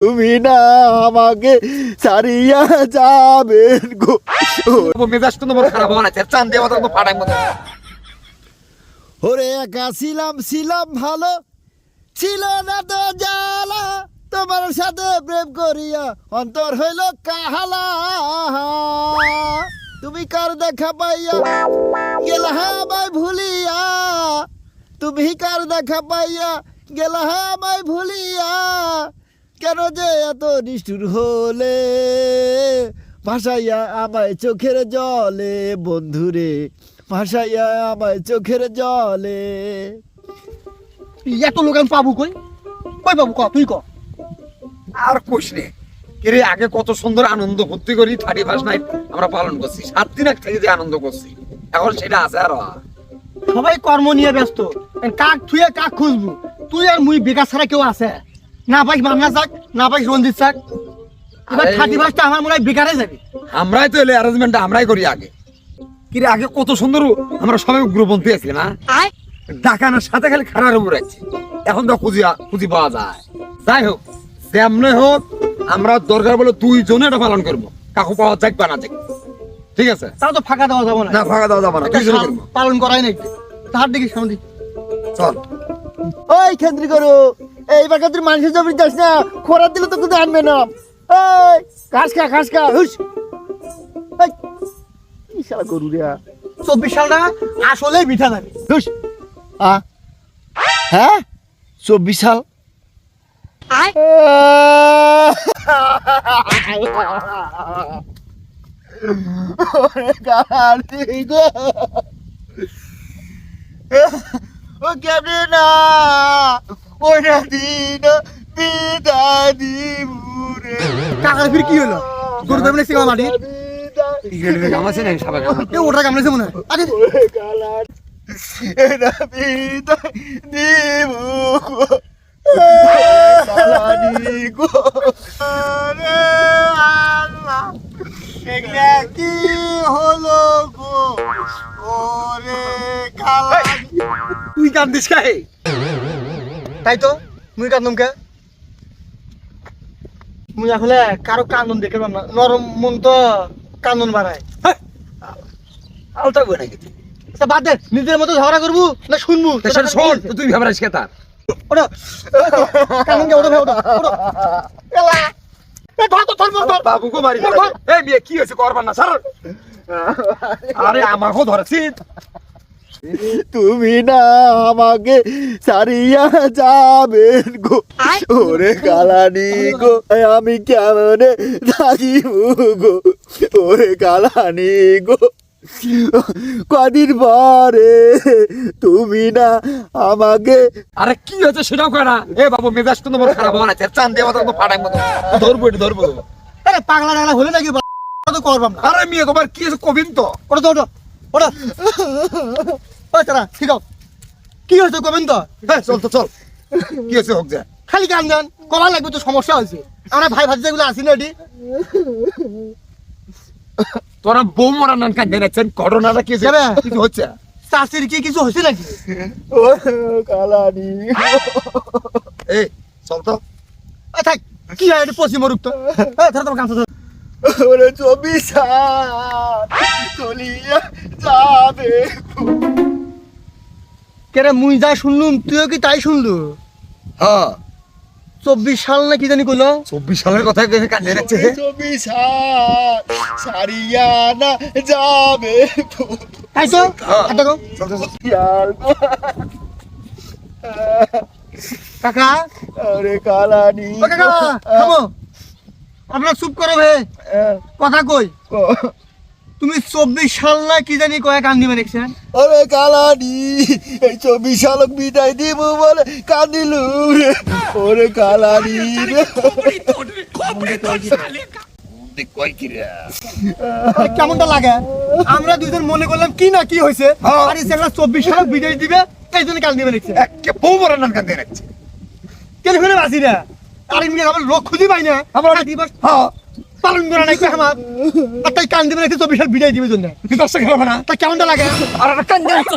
তুমি না আমাকে ছাড়িয়া যাবেন গো। মেজাজ তো তোমার খারাপ হওয়া না, চান দেওয়া তো ফাটাই মতো। ওরে একা ছিলাম ভালো, ছিল না তো জ্বালা, তোমার সাথে প্রেম করিয়া অন্তর হইল কাহালা। তুমি কার দেখা পাইয়া গেলা আমায় ভুলিয়া, তুমি কার দেখা পাইয়া গেলা আমায় ভুলিয়া, কেন যে এত নিষ্ঠুর হলে, ভাসাইয়া আমায় চোখের জলে বন্ধুরে, ভাসাইয়া আমায় চোখের জলে। এত লোক আমি পাবো কই কই পাবো, ক তুই ক। আর কোশ রে কিরে, আগে কত সুন্দর আনন্দ ফুর্তি করি 31st নাইট আমরা পালন করছি, 7 দিন আগে থেকে যে আনন্দ করছি এখন সেটা আছে আর। সবাই কর্ম নিয়ে ব্যস্ত, কাক থুয়ে কাক খুঁজবো, তুই আর মুই বেকার ছাড়া কেউ আছে? না পাইস মান্না চাক, না পাইস রঞ্জিত চাক, এবার 31টা আমার মনে হয় বেকারে যাবে। আমরাই তো এলে অ্যারেঞ্জমেন্টটা আমরাই করি আগে। কিরে আগে কত সুন্দর আমরা সবাই গ্রুপবন্দি আছি না, ডাকানোর সাথে খালি খারাপ উপর আছে, এখন তো খুঁজি পাওয়া যায়। যাই হোক যেমনে হোক আমরা দরকার বলে 2 জনে এটা পালন করবো, কাকু পাওয়া যাক বা না যাক, ঠিক আছে? তাও তো ফাঁকা দেওয়া যাবো না। না ফাঁকা দেওয়া যাবে না, 2 জনে করবো। পালন করাই নাকি তার দিকে সামনে চল। ওই কেন্দ্রি করো, এইবার তুই মানুষের জমি যাস না, খোরা দিলে তো কিন্তু আনবে না। ওই ঘাস খা হুস। এই, কি শালা গরু রে। 24 সালটা আসলেই মিঠা যাবে। হুস। হ্যাঁ 24 সাল। ওরে গালি গো, ও কেমনে না ওইটা দিন বিদায় দিবুরে। কাকার ফির কি হলো? গরু দাম নেই মাটি গামাছে না সবাই ওটা কামড়েছে মনে হয়। আরে এটা বিদায় দিবু গালানি গো। আরে আল্লাহ, এগুলা কি হলো গো, ওরে গালানি। তুই কান্দিস কাহে? তাই তো মুই কান্দম কে, মুই আসলে কারো কান্দন দেখে পাম না, নরম মন তো কান্দন বাড়ায়। আলতা গো নাকি তুই? আচ্ছা বাদ দে, নিজের মতো ঝগড়া করবো না শুনবো? সেটা শোন, তুই ভাবরাস কে তার? ওটা কান্দন কে, ওটা ভাই ওটা ওটা এলা এ ধর তো ধর ধর। বাবুকে মারি ফেলা। এই মেয়ে কি হয়েছে করবার না স্যার? আরে আমাকেও ধরেছিস। তুমি না আমাকে ছাড়িয়া যাবেন গো, ওরে গালানি গো, আমি কেমনে থাকিব গো, ওরে গালানি গো। কদিন পরে তুমি না আমাকে। আরে কি হয়েছে সেটাও কয় না। এ বাবু মেজাজ তো তোমার খারাপ হওয়া না, চান দেওয়া তো ফাটাই মতো। ধরবো এটা ধরবো। আরে পাগলা টাগলা হলে নাকি তো করবাম না। আরে মেয়ে তোমার কি হয়েছে কবিন তো? ওটা তো ওটা ওটা ওই তারা ঠিক আছে, কি হয়েছে কবেন তো? হ্যাঁ চল তো চল, কি হয়েছে হোক যা। খালি কান্দেন, কবা লাগবে তো সমস্যা হয়েছে। আমরা ভাই ভাজি যেগুলো আসি না এটি তোরা বউ মরা নান কান্দে নাচ্ছেন, ঘটনাটা কি হয়েছে? যাবে? কিছু হচ্ছে? চাষির কি কিছু হয়েছে নাকি? ও গালানি এই চল তো। থাক কি হয় এটি পশ্চিম মরুক তো। ধর তোমার কাছে ওরে 24 সাল চলিয়া যাবে। কেরে মুই যা শুনলুম তুইও কি তাই শুনলু? হ্যাঁ 24 সাল না কি জানি কইলো? 24 সালের কথা কান্দে নাচ্ছে। 24 সাল ছাড়িয়া না যাবে তাই তো দেখো চল চল চল। শিয়াল গো। কাকা, ওরে গালানি ও কাকা থামো, আপনারা চুপ করো হে, কথা কই। তুমি 24 সাল না কি জানি কয়ে কান্দি মেরেছেন? ওরে গালানি এই 24 সালক বিদায় দিব বলে কান্দিলু রে, ওরে গালানি রে। কই কি রে? কেমনটা লাগে? আমরা দুজন মনে করলাম কি না কি হয়েছে, আর এই ছেলেরা 24 সাল বিদায় দিবে এই জন্য কান্দি মেরেছে। একে বউ মরা নান কান্দে নাচ্ছে। কেন ফেলে বাসি না? আর এমনি আমার লোক খুঁজি পাই না, আমার দিবস হ্যাঁ পালন করা নাই আমার, আর তাই কান্দি মেরেছে 24 সাল বিদায় দিবে জন্য। তুই দর্শক হবে না? তা কেমনটা লাগে? আর কান্দে নাচ্ছে।